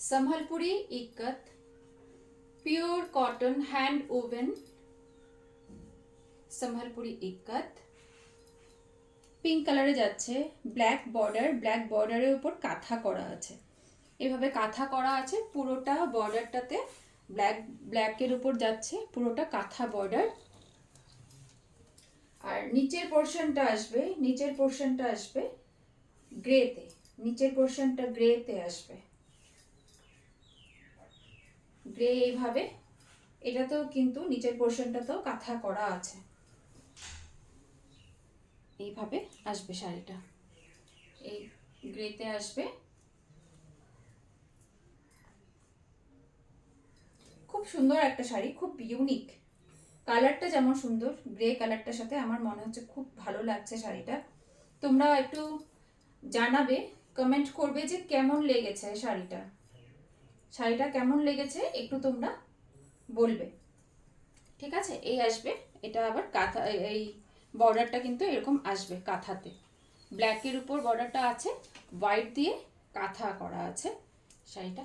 Sambalpuri ikat pure cotton hand woven Sambalpuri ikat pink কালারে যাচ্ছে, black বর্ডারের উপর কাঁথা করা আছে। এভাবে কাঁথা করা আছে, পুরোটা বর্ডারটাতে ব্ল্যাকের উপর যাচ্ছে, পুরোটা কাঁথা বর্ডার। আর নিচের পোর্শনটা আসবে গ্রেতে, নিচের পোর্শনটা গ্রেতে আসবে, গ্রে এইভাবে। এটাতেও কিন্তু নিচের পোর্শনটাতেও কাঁথা করা আছে, এইভাবে আসবে শাড়িটা, এই গ্রেতে আসবে। খুব সুন্দর একটা শাড়ি, খুব ইউনিক। কালারটা যেমন সুন্দর, গ্রে কালারটার সাথে আমার মনে হচ্ছে খুব ভালো লাগছে শাড়িটা। তোমরা একটু জানাবে, কমেন্ট করবে যে কেমন লেগেছে শাড়িটা কেমন লেগেছে একটু তোমরা বলবে, ঠিক আছে। এই আসবে, এটা আবার কাঁথা, এই বর্ডারটা কিন্তু এরকম আসবে কাঁথাতে, ব্ল্যাকের উপর বর্ডারটা আছে, হোয়াইট দিয়ে কাঁথা করা আছে শাড়িটা।